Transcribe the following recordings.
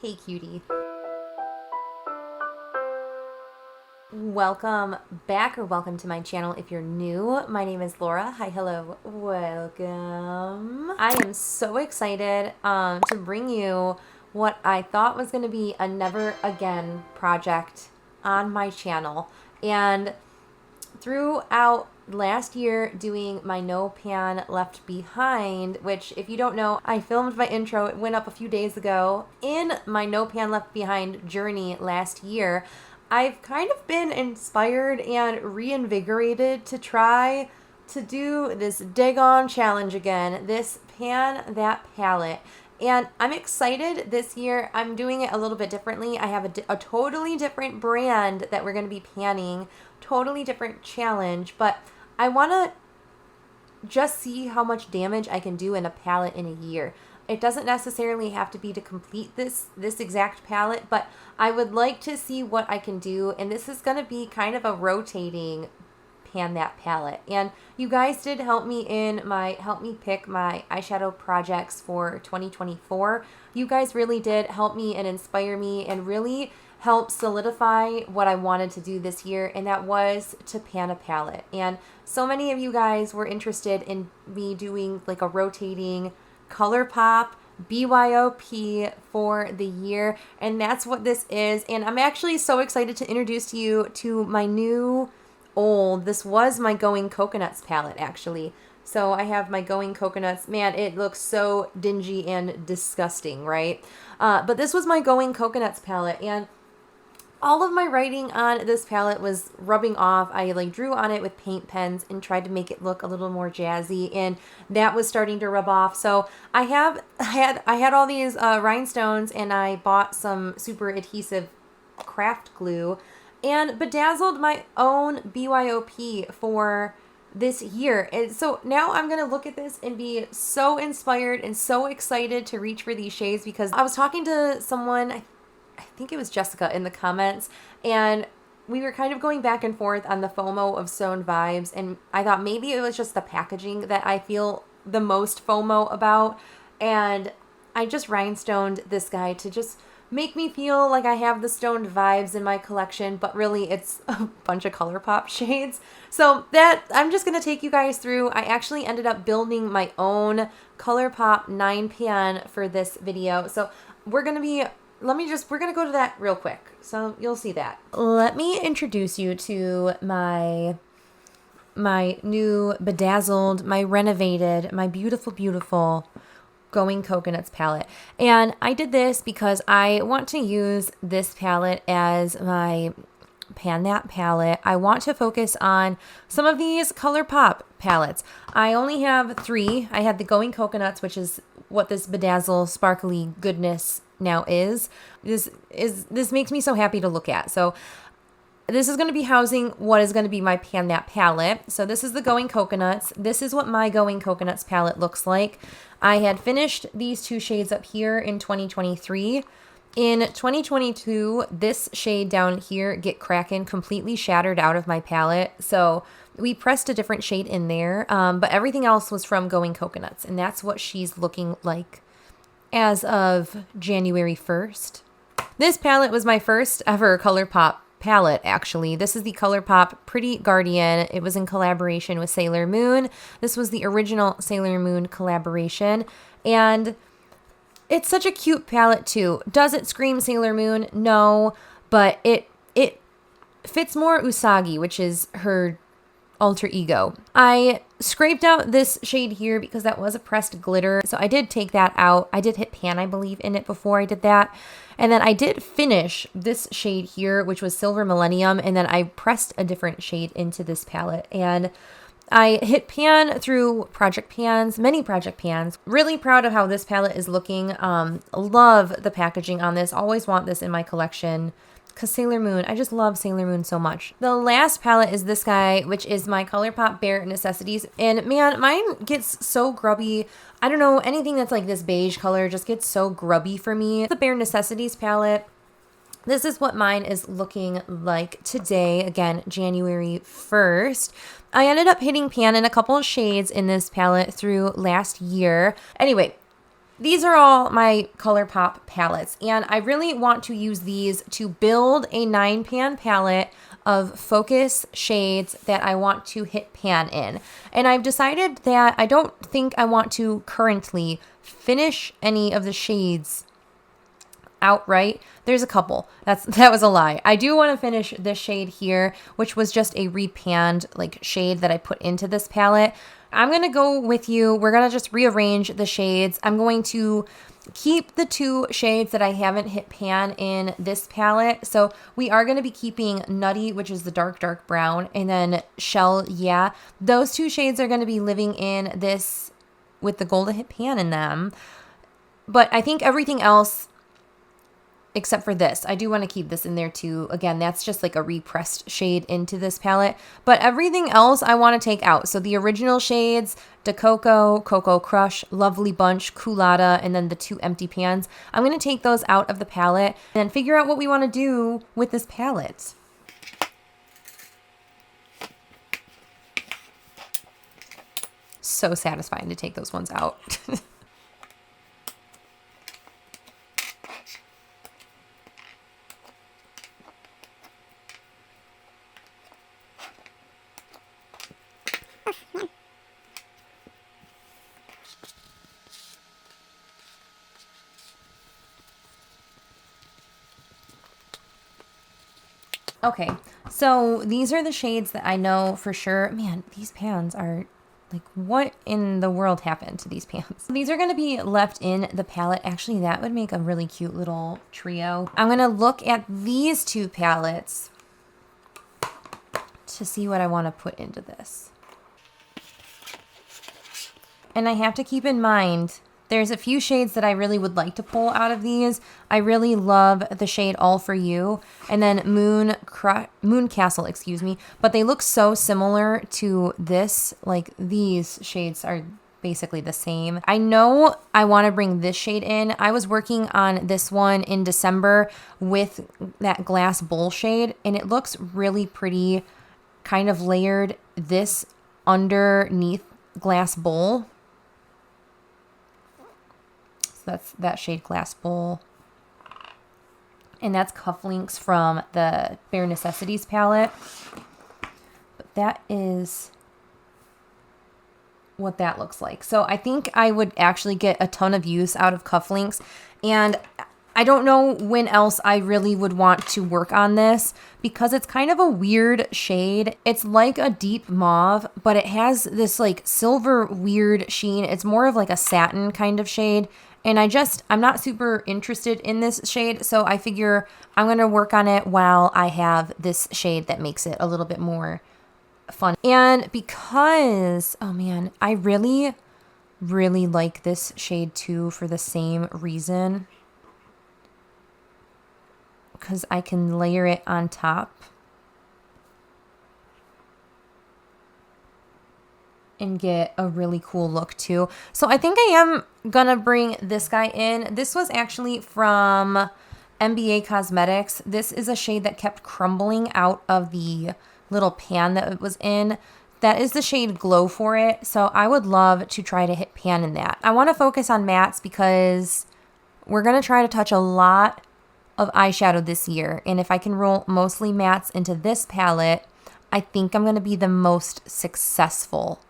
Hey cutie. Welcome back, or welcome to my channel if you're new. My name is Laura. Hi, hello, welcome. I am so excited to bring you what I thought was going to be a never again project on my channel. And throughout last year doing my No Pan Left Behind, which if you don't know, I filmed my intro, it went up a few days ago. In my No Pan Left Behind journey last year, I've kind of been inspired and reinvigorated to try to do this daggone challenge again, this Pan That Palette. And I'm excited this year. I'm doing it a little bit differently. I have a totally different brand that we're going to be panning, totally different challenge, but I want to just see how much damage I can do in a palette in a year. It doesn't necessarily have to be to complete this exact palette, but I would like to see what I can do, and this is going to be kind of a rotating Pan That Palette. And you guys did help me pick my eyeshadow projects for 2024. You guys really did help me and inspire me and really help solidify what I wanted to do this year, and that was to pan a palette. And so many of you guys were interested in me doing like a rotating Colourpop BYOP for the year, and that's what this is. And I'm actually so excited to introduce you to my new this was my Going Coconuts palette, actually. So I have my Going Coconuts. Man, it looks so dingy and disgusting, right? But this was my Going Coconuts palette, and all of my writing on this palette was rubbing off. I drew on it with paint pens and tried to make it look a little more jazzy, and that was starting to rub off. So I had all these rhinestones, and I bought some super adhesive craft glue and bedazzled my own BYOP for this year. And so now I'm going to look at this and be so inspired and so excited to reach for these shades, because I was talking to someone, I think it was Jessica, in the comments, and we were kind of going back and forth on the FOMO of Sewn Vibes, and I thought maybe it was just the packaging that I feel the most FOMO about, and I just rhinestoned this guy to just make me feel like I have the stoned vibes in my collection, but really it's a bunch of Colourpop shades. So that I'm just going to take you guys through. I actually ended up building my own Colourpop 9 pan for this video. So we're going to go to that real quick. So you'll see that. Let me introduce you to my new bedazzled, my renovated, my beautiful, beautiful Going Coconuts palette. And I did this because I want to use this palette as my Pan That palette. I want to focus on some of these Colourpop palettes. I only have 3. I had the Going Coconuts, which is what this bedazzle sparkly goodness now is. This makes me so happy to look at. So this is going to be housing what is going to be my Pan That palette. So this is the Going Coconuts. This is what my Going Coconuts palette looks like. I had finished these 2 shades up here in 2023. In 2022, this shade down here, Get Crackin', completely shattered out of my palette. So we pressed a different shade in there, but everything else was from Going Coconuts, and that's what she's looking like as of January 1st. This palette was my first ever Colourpop palette, actually. This is the Colourpop Pretty Guardian. It was in collaboration with Sailor Moon. This was the original Sailor Moon collaboration, and it's such a cute palette too. Does it scream Sailor Moon? No, but it fits more Usagi, which is her alter ego. I scraped out this shade here because that was a pressed glitter, so I did take that out. I did hit pan, I believe, in it before I did that. And then I did finish this shade here, which was Silver Millennium, and then I pressed a different shade into this palette. And I hit pan through project pans, many project pans. Really proud of how this palette is looking. Love the packaging on this. Always want this in my collection. Because Sailor Moon, I just love Sailor Moon so much. The last palette is this guy, which is my Colourpop Bare Necessities. And man, mine gets so grubby. I don't know, anything that's like this beige color just gets so grubby for me. The Bare Necessities palette, this is what mine is looking like today. Again, January 1st. I ended up hitting pan in a couple of shades in this palette through last year. Anyway, these are all my Colourpop palettes, and I really want to use these to build a 9-pan palette of focus shades that I want to hit pan in. And I've decided that I don't think I want to currently finish any of the shades outright. There's a couple. That was a lie. I do want to finish this shade here, which was just a repanned like shade that I put into this palette. I'm going to go with you. We're going to just rearrange the shades. I'm going to keep the 2 shades that I haven't hit pan in this palette. So we are going to be keeping Nutty, which is the dark brown, and then Shell, yeah. Those 2 shades are going to be living in this with the gold to hit pan in them. But I think everything else, except for this, I do want to keep this in there too. Again, that's just like a repressed shade into this palette. But everything else I want to take out. So the original shades, DeCoco, Cocoa Crush, Lovely Bunch, Culotta, and then the 2 empty pans. I'm going to take those out of the palette and figure out what we want to do with this palette. So satisfying to take those ones out. Okay, so these are the shades that I know for sure. Man, these pans are like, what in the world happened to these pans? These are going to be left in the palette. Actually, that would make a really cute little trio. I'm going to look at these 2 palettes to see what I want to put into this. And I have to keep in mind, there's a few shades that I really would like to pull out of these. I really love the shade All For You and then Moon Castle, excuse me. But they look so similar to this. Like, these shades are basically the same. I know I want to bring this shade in. I was working on this one in December with that Glass Bowl shade, and it looks really pretty, kind of layered this underneath Glass Bowl. That's that shade Glass Bowl. And that's Cufflinks from the Bare Necessities palette. But that is what that looks like. So I think I would actually get a ton of use out of Cufflinks. And I don't know when else I really would want to work on this because it's kind of a weird shade. It's like a deep mauve, but it has this like silver weird sheen. It's more of like a satin kind of shade. And I'm not super interested in this shade, so I figure I'm going to work on it while I have this shade that makes it a little bit more fun. And because, oh man, I really, really like this shade too for the same reason. Because I can layer it on top. And get a really cool look too. So I think I am gonna bring this guy in. This was actually from MBA Cosmetics. This is a shade that kept crumbling out of the little pan that it was in. That is the shade Glow for it. So I would love to try to hit pan in that. I want to focus on mattes because we're gonna try to touch a lot of eyeshadow this year. And if I can roll mostly mattes into this palette, I think I'm gonna be the most successful.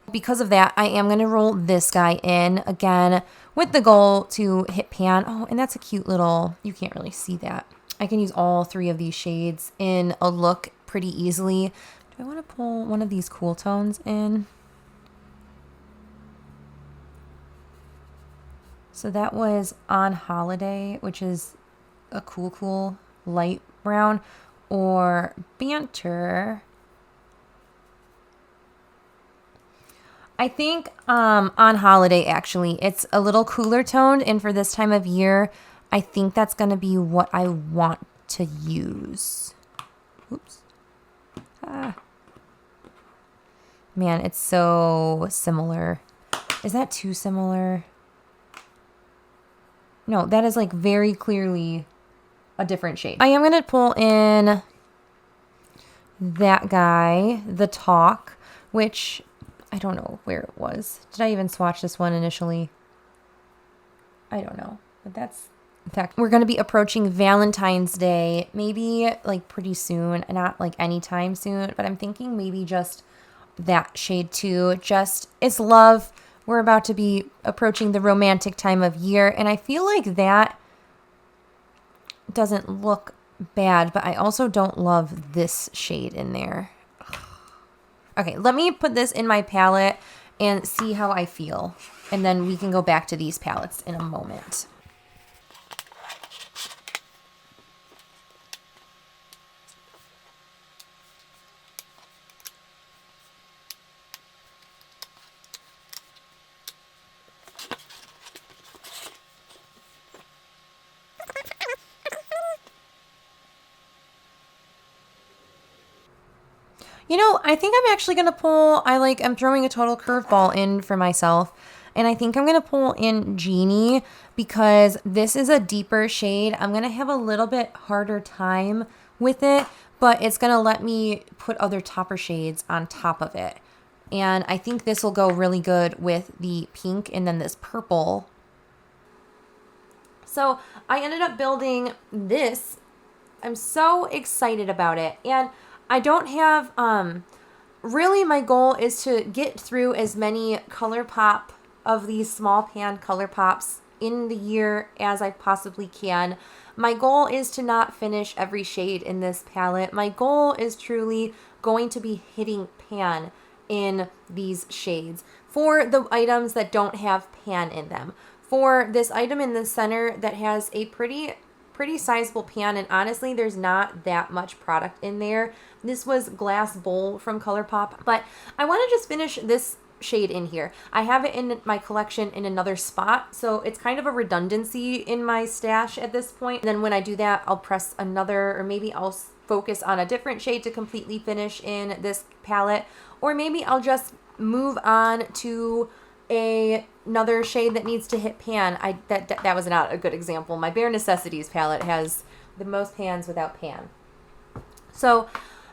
Because of that, I am going to roll this guy in again with the goal to hit pan. Oh, and that's a cute little, you can't really see that. I can use all 3 of these shades in a look pretty easily. Do I want to pull one of these cool tones in? So that was On Holiday, which is a cool light brown, or Banter. I think On Holiday, actually, it's a little cooler toned, and for this time of year, I think that's going to be what I want to use. Oops. Man, it's so similar. Is that too similar? No, that is like very clearly a different shade. I am going to pull in that guy, The Talk, which I don't know where it was. Did I even swatch this one initially? I don't know, but that's, in fact, we're going to be approaching Valentine's Day, maybe like pretty soon, not like anytime soon, but I'm thinking maybe just that shade too. Just, it's love. We're about to be approaching the romantic time of year, and I feel like that doesn't look bad, but I also don't love this shade in there. Okay, let me put this in my palette and see how I feel, and then we can go back to these palettes in a moment. You know, I think I'm actually going to pull, I'm throwing a total curveball in for myself. And I think I'm going to pull in Genie because this is a deeper shade. I'm going to have a little bit harder time with it, but it's going to let me put other topper shades on top of it. And I think this will go really good with the pink and then this purple. So I ended up building this. I'm so excited about it. And I don't have, really my goal is to get through as many Colourpop of these small pan Colourpops in the year as I possibly can. My goal is to not finish every shade in this palette. My goal is truly going to be hitting pan in these shades for the items that don't have pan in them. For this item in the center that has a pretty sizable pan, and honestly there's not that much product in there. This was Glass Bowl from Colourpop, but I want to just finish this shade in here. I have it in my collection in another spot, so it's kind of a redundancy in my stash at this point. And then when I do that, I'll press another, or maybe I'll focus on a different shade to completely finish in this palette, or maybe I'll just move on to another shade that needs to hit pan. That was not a good example. My Bare Necessities palette has the most pans without pan. So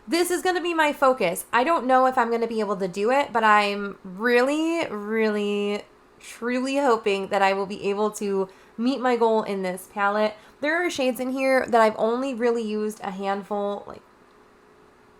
this is going to be my focus. I don't know if I'm going to be able to do it, but I'm really, really, truly hoping that I will be able to meet my goal in this palette. There are shades in here that I've only really used a handful, like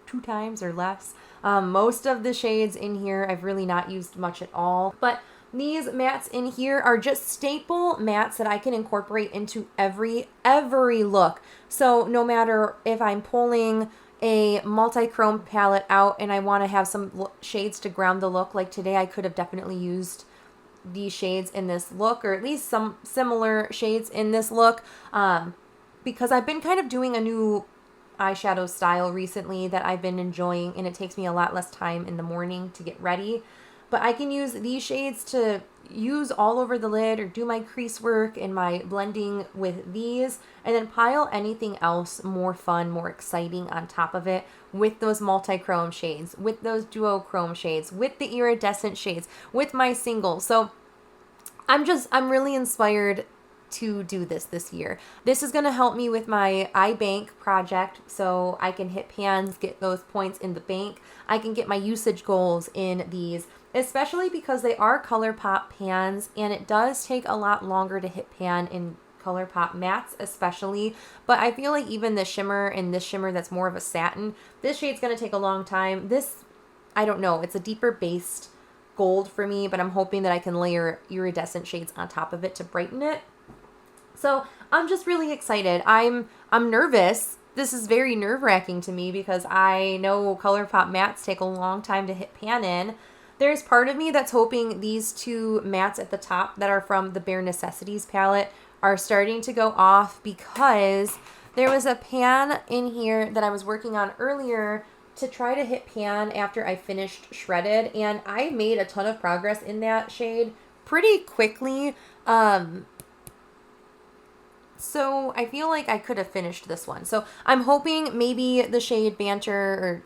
2 times or less. Most of the shades in here I've really not used much at all, but these mattes in here are just staple mattes that I can incorporate into every look. So no matter if I'm pulling a multi-chrome palette out and I want to have some shades to ground the look, like today I could have definitely used these shades in this look, or at least some similar shades in this look, because I've been kind of doing a new eyeshadow style recently that I've been enjoying, and it takes me a lot less time in the morning to get ready. But I can use these shades to use all over the lid or do my crease work and my blending with these, and then pile anything else more fun, more exciting on top of it with those multi-chrome shades, with those duochrome shades, with the iridescent shades, with my singles. So I'm really inspired to do this year. This is going to help me with my iBank project, so I can hit pans, get those points in the bank. I can get my usage goals in these, especially because they are Colourpop pans, and it does take a lot longer to hit pan in Colourpop mattes especially. But I feel like even the shimmer and this shimmer that's more of a satin, this shade's going to take a long time. This, I don't know, it's a deeper based gold for me, but I'm hoping that I can layer iridescent shades on top of it to brighten it. So I'm just really excited. I'm nervous. This is very nerve-wracking to me because I know Colourpop mattes take a long time to hit pan in. There's part of me that's hoping these 2 mattes at the top that are from the Bare Necessities palette are starting to go off, because there was a pan in here that I was working on earlier to try to hit pan after I finished Shredded, and I made a ton of progress in that shade pretty quickly. So I feel like I could have finished this one. So I'm hoping maybe the shade Banter, or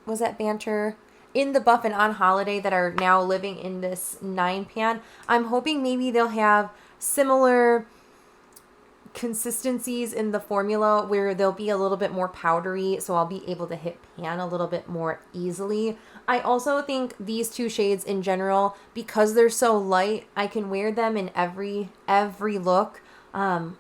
was that Banter, in the Buff and On Holiday that are now living in this 9 pan, I'm hoping maybe they'll have similar consistencies in the formula where they'll be a little bit more powdery, so I'll be able to hit pan a little bit more easily. I also think these two shades in general, because they're so light, I can wear them in every look,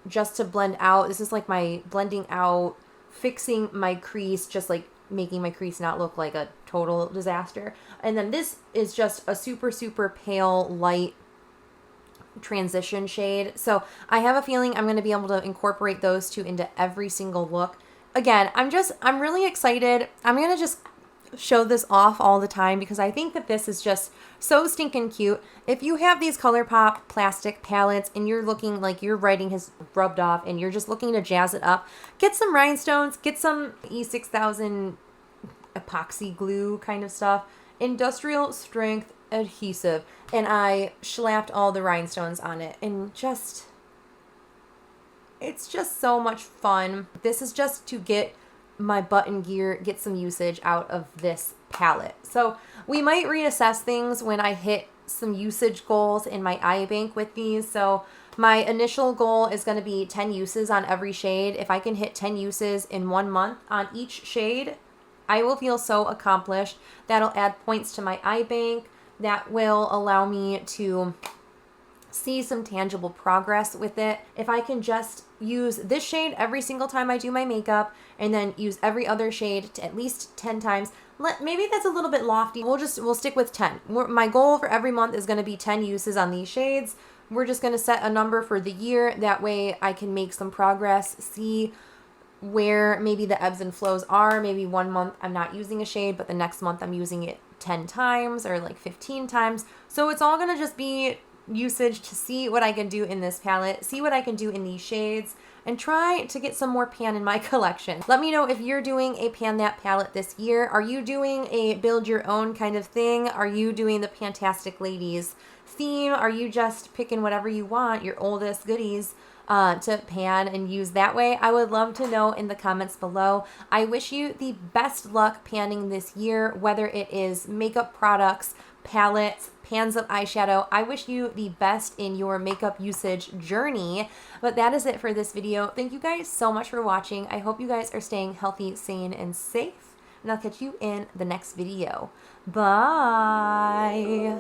just to blend out. This is like my blending out, fixing my crease, just like making my crease not look like a total disaster. And then this is just a super, super pale, light transition shade. So I have a feeling I'm going to be able to incorporate those two into every single look. Again, I'm really excited. I'm going to just show this off all the time because I think that this is just so stinking cute. If you have these Colourpop plastic palettes and you're looking like your writing has rubbed off and you're just looking to jazz it up, get some rhinestones, get some E6000 epoxy glue kind of stuff, industrial strength adhesive, and I slapped all the rhinestones on it, and it's just so much fun. This is just to get my butt in gear, get some usage out of this palette. So we might reassess things when I hit some usage goals in my eye bank with these. So my initial goal is going to be 10 uses on every shade. If I can hit 10 uses in 1 month on each shade, I will feel so accomplished. That'll add points to my eye bank. That will allow me to see some tangible progress with it. If I can just use this shade every single time I do my makeup and then use every other shade at least 10 times, maybe that's a little bit lofty. We'll stick with 10. My goal for every month is going to be 10 uses on these shades. We're just going to set a number for the year. That way I can make some progress, see where maybe the ebbs and flows are. Maybe 1 month I'm not using a shade, but the next month I'm using it 10 times or like 15 times. So it's all going to just be usage to see what I can do in this palette, see what I can do in these shades, and try to get some more pan in my collection. Let me know if you're doing a Pan That palette this year. Are you doing a build your own kind of thing? Are you doing the Fantastic Ladies theme? Are you just picking whatever you want, your oldest goodies, to pan and use that way? I would love to know in the comments below. I wish you the best luck panning this year, whether it is makeup products, palettes, pans of eyeshadow. I wish you the best in your makeup usage journey. But that is it for this video. Thank you guys so much for watching. I hope you guys are staying healthy, sane, and safe. And I'll catch you in the next video. Bye!